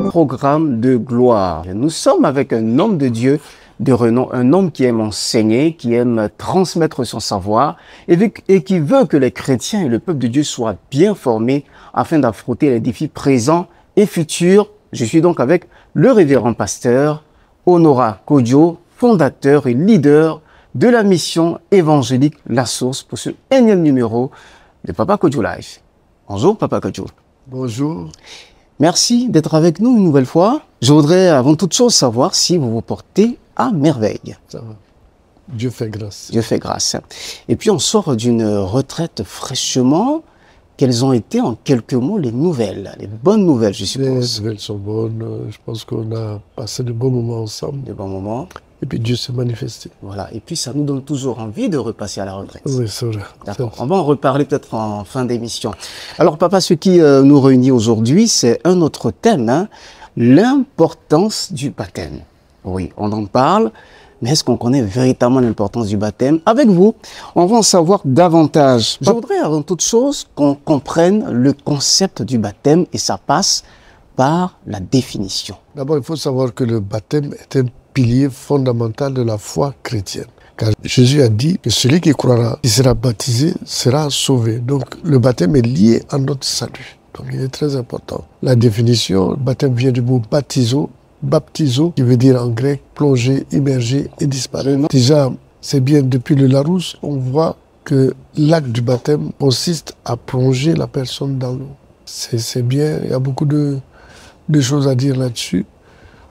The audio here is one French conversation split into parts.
Programme de gloire. Nous sommes avec un homme de Dieu de renom, un homme qui aime enseigner, qui aime transmettre son savoir et qui veut que les chrétiens et le peuple de Dieu soient bien formés afin d'affronter les défis présents et futurs. Je suis donc avec le révérend pasteur Honora Kodjo, fondateur et leader de la mission évangélique La Source pour ce énième numéro de Papa Kodjo Live. Bonjour Papa Kodjo. Bonjour. Merci d'être avec nous une nouvelle fois. Je voudrais avant toute chose savoir si vous vous portez à merveille. Ça va. Dieu fait grâce. Dieu fait grâce. Et puis on sort d'une retraite fraîchement. Quelles ont été en quelques mots les nouvelles, les bonnes nouvelles, je suppose? Les nouvelles sont bonnes. Je pense qu'on a passé de bons moments ensemble. De bons moments. Et puis Dieu s'est manifesté. Voilà. Et puis ça nous donne toujours envie de repasser à la retraite. Oui, c'est vrai. D'accord. On va en reparler peut-être en fin d'émission. Alors papa, ce qui nous réunit aujourd'hui, c'est un autre thème, hein, l'importance du baptême. Oui, on en parle, mais est-ce qu'on connaît véritablement l'importance du baptême? Avec vous, on va en savoir davantage. Je voudrais avant toute chose qu'on comprenne le concept du baptême et ça passe par la définition. D'abord, il faut savoir que le baptême est un pilier fondamental de la foi chrétienne. Car Jésus a dit que celui qui croira, qui sera baptisé, sera sauvé. Donc le baptême est lié à notre salut. Donc il est très important. La définition, le baptême vient du mot baptizo, qui veut dire en grec plonger, immerger et disparaître. Déjà, c'est bien depuis le Larousse, on voit que l'acte du baptême consiste à plonger la personne dans l'eau. C'est bien, il y a beaucoup de choses à dire là-dessus.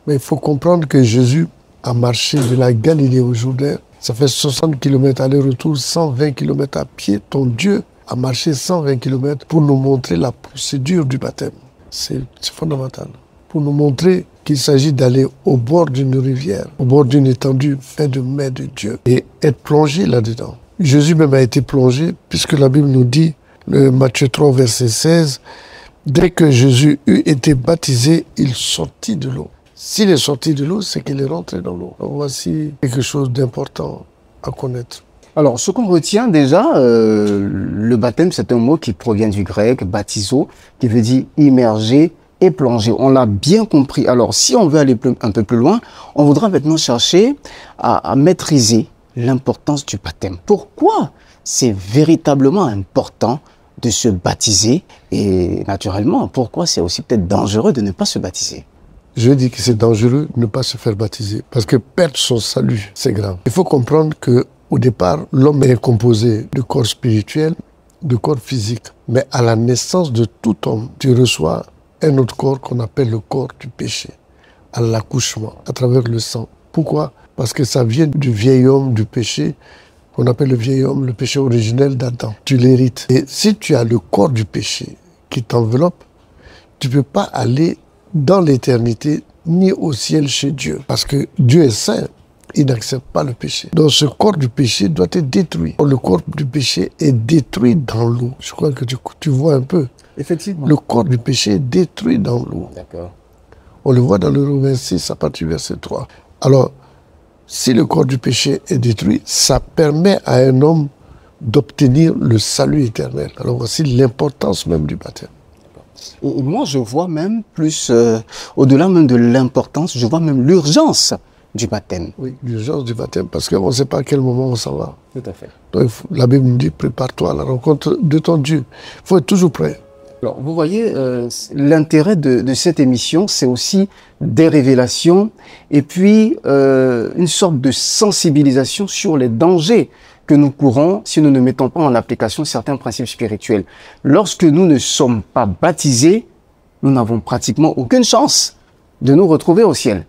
Mais il faut comprendre que Jésus a marché de la Galilée au Jourdain. Ça fait 60 km aller-retour, 120 km à pied. Ton Dieu a marché 120 km pour nous montrer la procédure du baptême. C'est fondamental. Pour nous montrer qu'il s'agit d'aller au bord d'une rivière, au bord d'une étendue faite de mains de Dieu et être plongé là-dedans. Jésus même a été plongé puisque la Bible nous dit, le Matthieu 3, verset 16, dès que Jésus eut été baptisé, il sortit de l'eau. S'il est sorti de l'eau, c'est qu'il est rentré dans l'eau. Voici quelque chose d'important à connaître. Alors, ce qu'on retient déjà, le baptême, c'est un mot qui provient du grec, baptizo, qui veut dire immerger et plonger. On l'a bien compris. Alors, si on veut aller un peu plus loin, on voudra maintenant chercher à maîtriser l'importance du baptême. Pourquoi c'est véritablement important de se baptiser et naturellement, pourquoi c'est aussi peut-être dangereux de ne pas se baptiser? Je dis que c'est dangereux de ne pas se faire baptiser parce que perdre son salut, c'est grave. Il faut comprendre que au départ, l'homme est composé de corps spirituel, de corps physique. Mais à la naissance de tout homme, tu reçois un autre corps qu'on appelle le corps du péché, à l'accouchement, à travers le sang. Pourquoi? Parce que ça vient du vieil homme du péché, qu'on appelle le vieil homme, le péché originel d'Adam. Tu l'hérites. Et si tu as le corps du péché qui t'enveloppe, tu ne peux pas aller dans l'éternité ni au ciel chez Dieu. Parce que Dieu est saint, il n'accepte pas le péché. Donc ce corps du péché doit être détruit. Le corps du péché est détruit dans l'eau. Je crois que tu vois un peu. Effectivement. Le corps du péché est détruit dans l'eau. D'accord. On le voit dans le Romains 26 à partir du verset 3. Alors, si le corps du péché est détruit, ça permet à un homme d'obtenir le salut éternel. Alors voici l'importance même du baptême. Et moi, je vois même plus, au-delà même de l'importance, je vois même l'urgence du baptême. Oui, l'urgence du baptême, parce qu'on ne sait pas à quel moment on s'en va. Tout à fait. Donc, la Bible nous dit, prépare-toi à la rencontre de ton Dieu. Il faut être toujours prêt. Alors, vous voyez, l'intérêt de cette émission, c'est aussi des révélations et puis une sorte de sensibilisation sur les dangers que nous courons si nous ne mettons pas en application certains principes spirituels. Lorsque nous ne sommes pas baptisés, nous n'avons pratiquement aucune chance de nous retrouver au ciel.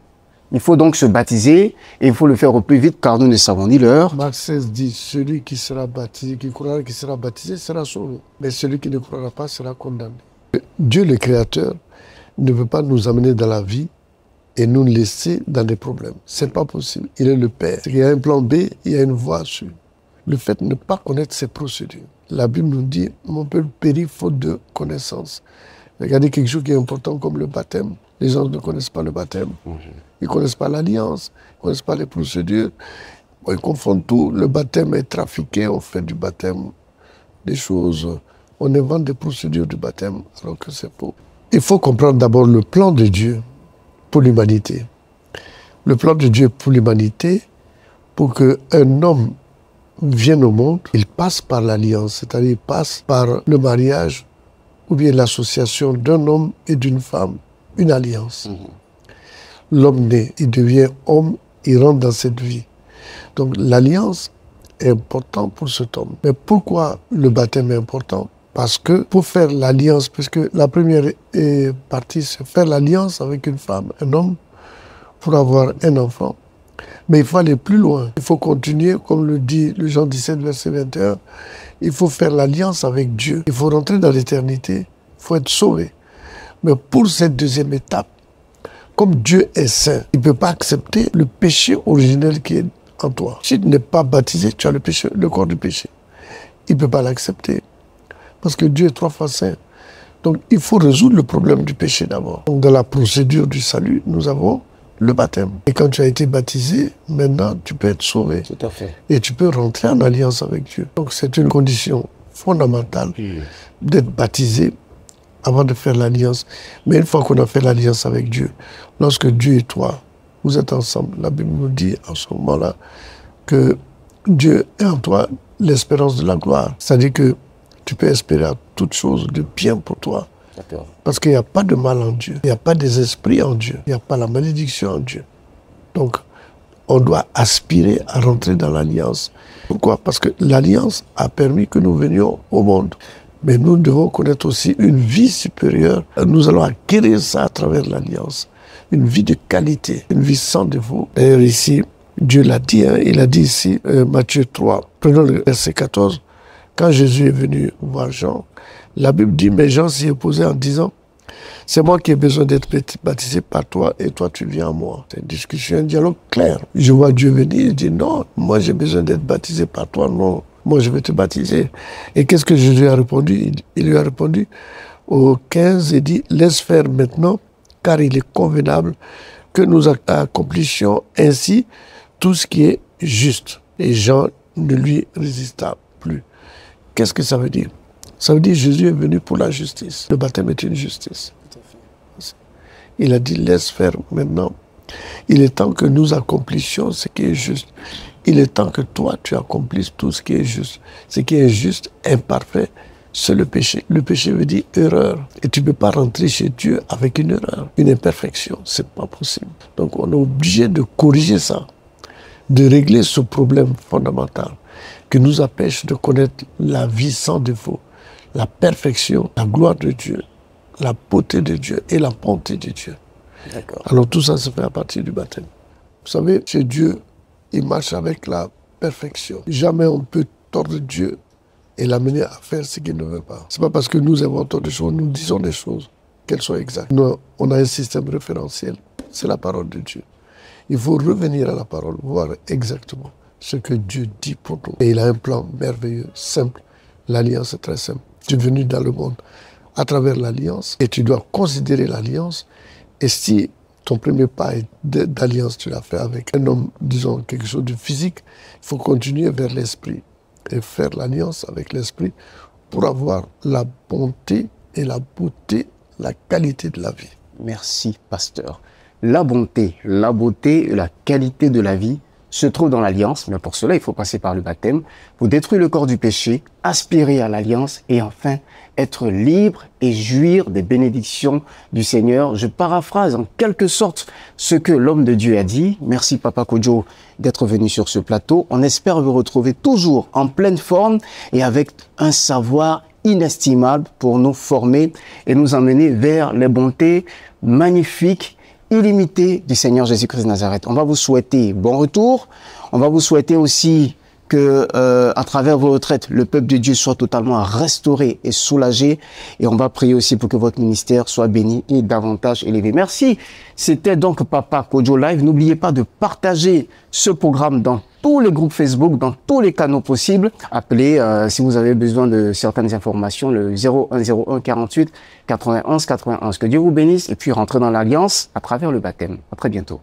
Il faut donc se baptiser et il faut le faire au plus vite car nous ne savons ni l'heure. Marc 16 dit, celui qui sera baptisé, qui croira qui sera baptisé sera sauvé. Mais celui qui ne croira pas sera condamné. Dieu le Créateur ne veut pas nous amener dans la vie et nous laisser dans des problèmes. C'est pas possible. Il est le Père. Il y a un plan B, il y a une voie sur. Le fait de ne pas connaître ces procédures. La Bible nous dit, mon peuple périt faute de connaissance. Regardez quelque chose qui est important comme le baptême. Les gens ne connaissent pas le baptême. Ils ne connaissent pas l'alliance, ils ne connaissent pas les procédures. Bon, ils confondent tout. Le baptême est trafiqué, on fait du baptême des choses. On invente des procédures du baptême alors que c'est faux. Il faut comprendre d'abord le plan de Dieu pour l'humanité. Le plan de Dieu pour l'humanité, pour qu'un homme vienne au monde, il passe par l'alliance, c'est-à-dire il passe par le mariage ou bien l'association d'un homme et d'une femme, une alliance. L'homme naît, il devient homme, il rentre dans cette vie. Donc l'alliance est importante pour cet homme. Mais pourquoi le baptême est important? Parce que pour faire l'alliance, puisque la première partie, c'est faire l'alliance avec une femme, un homme, pour avoir un enfant. Mais il faut aller plus loin. Il faut continuer, comme le dit le Jean 17, verset 21. Il faut faire l'alliance avec Dieu. Il faut rentrer dans l'éternité. Il faut être sauvé. Mais pour cette deuxième étape, comme Dieu est saint, il ne peut pas accepter le péché originel qui est en toi. Si tu n'es pas baptisé, tu as le péché, le corps du péché. Il ne peut pas l'accepter. Parce que Dieu est 3 fois saint. Donc il faut résoudre le problème du péché d'abord. Donc dans la procédure du salut, nous avons le baptême. Et quand tu as été baptisé, maintenant tu peux être sauvé. Tout à fait. Et tu peux rentrer en alliance avec Dieu. Donc c'est une condition fondamentale d'être baptisé avant de faire l'alliance. Mais une fois qu'on a fait l'alliance avec Dieu, lorsque Dieu et toi, vous êtes ensemble, la Bible nous dit en ce moment-là que Dieu est en toi l'espérance de la gloire. C'est-à-dire que tu peux espérer à toute chose de bien pour toi. Parce qu'il n'y a pas de mal en Dieu. Il n'y a pas des esprits en Dieu. Il n'y a pas la malédiction en Dieu. Donc, on doit aspirer à rentrer dans l'alliance. Pourquoi? Parce que l'alliance a permis que nous venions au monde. Mais nous devons connaître aussi une vie supérieure. Nous allons acquérir ça à travers l'alliance. Une vie de qualité, une vie sans défaut. D'ailleurs ici, Dieu l'a dit, il a dit ici, Matthieu 3, prenons le verset 14, quand Jésus est venu voir Jean, la Bible dit, mais Jean s'y est opposé en disant, c'est moi qui ai besoin d'être baptisé par toi et toi tu viens à moi. C'est une discussion, un dialogue clair. Je vois Dieu venir, il dit, non, moi j'ai besoin d'être baptisé par toi, non, moi je vais te baptiser. Et qu'est-ce que Jésus a répondu? Il lui a répondu au 15 et dit, laisse faire maintenant, car il est convenable que nous accomplissions ainsi tout ce qui est juste. Et Jean ne lui résista plus. Qu'est-ce que ça veut dire? Ça veut dire que Jésus est venu pour la justice. Le baptême est une justice. Il a dit, laisse faire maintenant. Il est temps que nous accomplissions ce qui est juste. Il est temps que toi, tu accomplisses tout ce qui est juste. Ce qui est juste, imparfait, c'est le péché. Le péché veut dire erreur. Et tu ne peux pas rentrer chez Dieu avec une erreur, une imperfection. Ce n'est pas possible. Donc on est obligé de corriger ça, de régler ce problème fondamental qui nous empêche de connaître la vie sans défaut, la perfection, la gloire de Dieu, la beauté de Dieu et la bonté de Dieu. Alors tout ça se fait à partir du baptême. Vous savez, chez Dieu, il marche avec la perfection. Jamais on peut tordre Dieu et l'amener à faire ce qu'il ne veut pas. Ce n'est pas parce que nous inventons des choses, nous disons des choses, qu'elles soient exactes. Nous, on a un système référentiel, c'est la parole de Dieu. Il faut revenir à la parole, voir exactement ce que Dieu dit pour nous. Et il a un plan merveilleux, simple. L'alliance est très simple. Tu es venu dans le monde à travers l'alliance et tu dois considérer l'alliance. Et si ton premier pas d'alliance, tu l'as fait avec un homme, disons, quelque chose de physique, il faut continuer vers l'esprit et faire l'alliance avec l'esprit pour avoir la bonté et la beauté, la qualité de la vie. Merci, pasteur. La bonté et la qualité de la vie se trouvent dans l'alliance, mais pour cela, il faut passer par le baptême pour détruire le corps du péché, aspirer à l'alliance et enfin être libre et jouir des bénédictions du Seigneur. Je paraphrase en quelque sorte ce que l'homme de Dieu a dit. Merci Papa Kodjo d'être venu sur ce plateau. On espère vous retrouver toujours en pleine forme et avec un savoir inestimable pour nous former et nous emmener vers les bontés magnifiques illimité du Seigneur Jésus-Christ de Nazareth. On va vous souhaiter bon retour. On va vous souhaiter aussi que, à travers vos retraites, le peuple de Dieu soit totalement restauré et soulagé. Et on va prier aussi pour que votre ministère soit béni et davantage élevé. Merci. C'était donc Papa Kodjo Live. N'oubliez pas de partager ce programme dans tous les groupes Facebook, dans tous les canaux possibles. Appelez, si vous avez besoin de certaines informations, le 0101 48 91 91. Que Dieu vous bénisse et puis rentrez dans l'alliance à travers le baptême. À très bientôt.